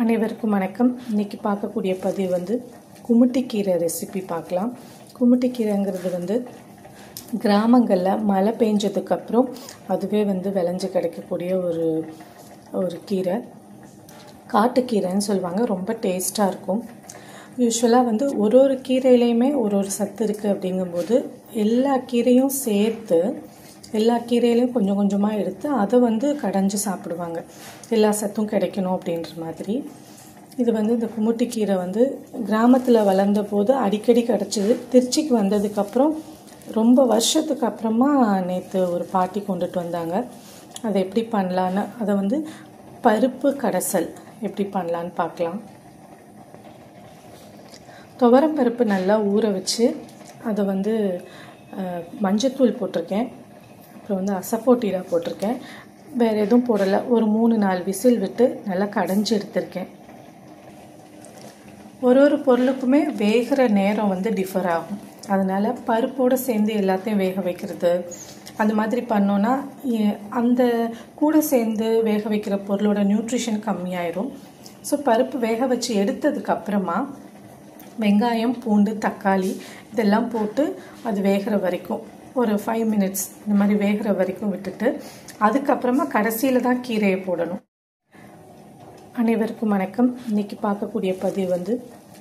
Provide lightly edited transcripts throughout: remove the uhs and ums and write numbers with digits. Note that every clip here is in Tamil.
அனைவருக்கும் வணக்கம். இன்றைக்கி பார்க்கக்கூடிய பதிவு குமுட்டிக்கீரை ரெசிபி பார்க்கலாம். குமுட்டிக்கீரைங்கிறது கிராமங்களில் மழை பெஞ்சதுக்கப்புறம் அதுவே விளைஞ்சு கிடைக்கக்கூடிய ஒரு கீரை. காட்டுக்கீரைன்னு சொல்லுவாங்க. ரொம்ப டேஸ்ட்டாக இருக்கும். யூஸ்வலாக ஒரு கீரையிலையுமே ஒரு சத்து இருக்குது. அப்படிங்கும்போது எல்லா கீரையும் சேர்த்து எல்லா கீரையிலையும் கொஞ்சம் கொஞ்சமாக எடுத்து அதை கடைஞ்சி சாப்பிடுவாங்க. எல்லா சத்தும் கிடைக்கணும் அப்படின்ற மாதிரி. இது இந்த குமுட்டிக்கீரை கிராமத்தில் வளர்ந்த போது அடிக்கடி கிடச்சிது. திருச்சிக்கு வந்ததுக்கப்புறம் ரொம்ப வருஷத்துக்கு அப்புறமா நேற்று ஒரு பாட்டி கொண்டுட்டு வந்தாங்க. அதை எப்படி பண்ணலான்னு, அதை பருப்பு கடைசல் எப்படி பண்ணலான்னு பார்க்கலாம். துவரம் பருப்பு நல்லா ஊற வச்சு அதை மஞ்சத்தூள் போட்டிருக்கேன். அப்புறம் அசஃபோட்டீரா போட்டிருக்கேன். வேறு எதுவும் போடலை. ஒரு 3-4 விசில் விட்டு நல்லா கடைஞ்சி எடுத்திருக்கேன். ஒரு பொருளுக்குமே வேகிற நேரம் டிஃபர் ஆகும். அதனால் பருப்போடு சேர்ந்து எல்லாத்தையும் வேக வைக்கிறது அந்த மாதிரி பண்ணோன்னா அந்த கூட சேர்ந்து வேக வைக்கிற பொருளோட நியூட்ரிஷன் கம்மியாயிரும். ஸோ பருப்பு வேக வச்சு எடுத்ததுக்கப்புறமா வெங்காயம், பூண்டு, தக்காளி இதெல்லாம் போட்டு அது வேகிற வரைக்கும் ஒரு 5 மினிட்ஸ் இந்த மாதிரி வேகிற வரைக்கும் விட்டுட்டு அதுக்கப்புறமா கடைசியில் தான் கீரையை போடணும். அனைவருக்கும் வணக்கம். இன்றைக்கி பார்க்கக்கூடிய பதிவு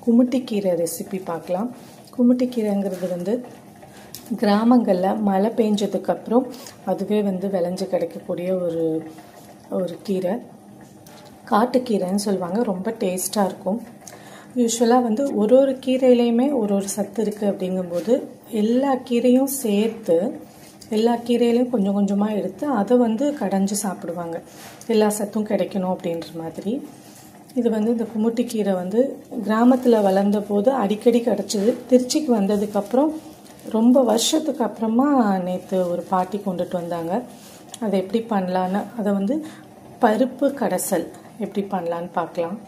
குமுட்டிக்கீரை ரெசிபி பார்க்கலாம். குமுட்டிக்கீரைங்கிறது கிராமங்களில் மழை பெஞ்சதுக்கப்புறம் அதுவே விளைஞ்சு கிடைக்கக்கூடிய ஒரு கீரை. காட்டுக்கீரைன்னு சொல்லுவாங்க. ரொம்ப டேஸ்ட்டாக இருக்கும். யூஸ்வலாக ஒரு கீரையிலையுமே ஒரு சத்து இருக்குது. அப்படிங்கும்போது எல்லா கீரையும் சேர்த்து எல்லா கீரையிலையும் கொஞ்சம் கொஞ்சமாக எடுத்து அதை கடைஞ்சி சாப்பிடுவாங்க. எல்லா சத்தும் கிடைக்கணும் அப்படின்ற மாதிரி. இது இந்த குமுட்டிக்கீரை கிராமத்தில் வளர்ந்த போது அடிக்கடி கிடச்சிது. திருச்சிக்கு வந்ததுக்கப்புறம் ரொம்ப வருஷத்துக்கு அப்புறமா நேற்று ஒரு பாட்டி கொண்டுட்டு வந்தாங்க. அதை எப்படி பண்ணலான்னு, அதை பருப்பு கடைசல் எப்படி பண்ணலான்னு பார்க்கலாம்.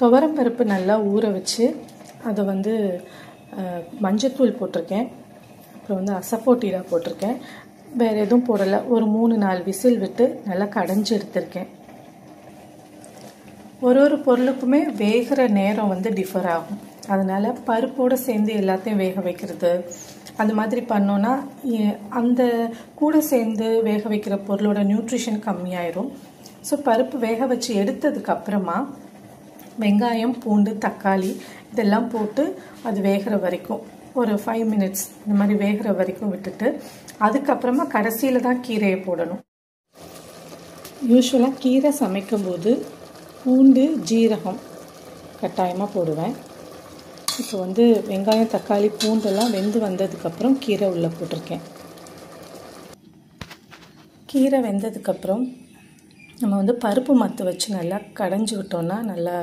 துவரம் பருப்பு நல்லா ஊற வச்சு அதை மஞ்சத்தூள் போட்டிருக்கேன். அப்புறம் அசஃபோட்டீரா போட்டிருக்கேன். வேறு எதுவும் போடலை. ஒரு 3-4 விசில் விட்டு நல்லா கடைஞ்சி எடுத்திருக்கேன். ஒரு பொருளுக்குமே வேகிற நேரம் டிஃபர் ஆகும். அதனால் பருப்போடு சேர்ந்து எல்லாத்தையும் வேக வைக்கிறது அந்த மாதிரி பண்ணோன்னா அந்த கூட சேர்ந்து வேக வைக்கிற பொருளோட நியூட்ரிஷன் கம்மியாயிரும். ஸோ பருப்பு வேக வச்சு எடுத்ததுக்கப்புறமா வெங்காயம், பூண்டு, தக்காளி இதெல்லாம் போட்டு அது வேகிற வரைக்கும் ஒரு 5 மினிட்ஸ் இந்த மாதிரி வேகிற வரைக்கும் விட்டுட்டு அதுக்கப்புறமா கடைசியில் தான் கீரையை போடணும். யூஸ்வலாக கீரை சமைக்கும்போது பூண்டு, ஜீரகம் கட்டாயமாக போடுவேன். இப்போ வெங்காயம், தக்காளி, பூண்டெல்லாம் வெந்து வந்ததுக்கப்புறம் கீரை உள்ளே போட்டிருக்கேன். கீரை வெந்ததுக்கப்புறம் நம்ம பருப்பு மத்து வச்சு நல்லா கடைஞ்சி விட்டோம்னா நல்லா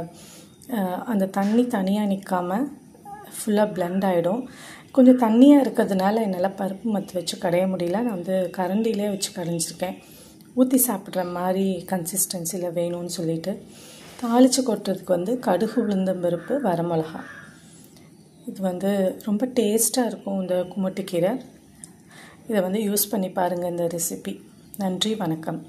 அந்த தண்ணி தனியாக நிற்காமல் ஃபுல்லாக பிளெண்ட் ஆகிடும். கொஞ்சம் தண்ணியாக இருக்கிறதுனால என்னால் பருப்பு மத்து வச்சு கடைய முடியல. நான் கரண்டிலே வச்சு கடைஞ்சிருக்கேன். ஊற்றி சாப்பிட்ற மாதிரி கன்சிஸ்டன்சியில் வேணும்னு சொல்லிட்டு தாளித்து கொட்டுறதுக்கு கடுகு, உளுந்தம்பருப்பு, வரமிளகா இது ரொம்ப டேஸ்ட்டாக இருக்கும். இந்த குமுட்டிக்கீரை இதை யூஸ் பண்ணி பாருங்கள் இந்த ரெசிபி. நன்றி, வணக்கம்.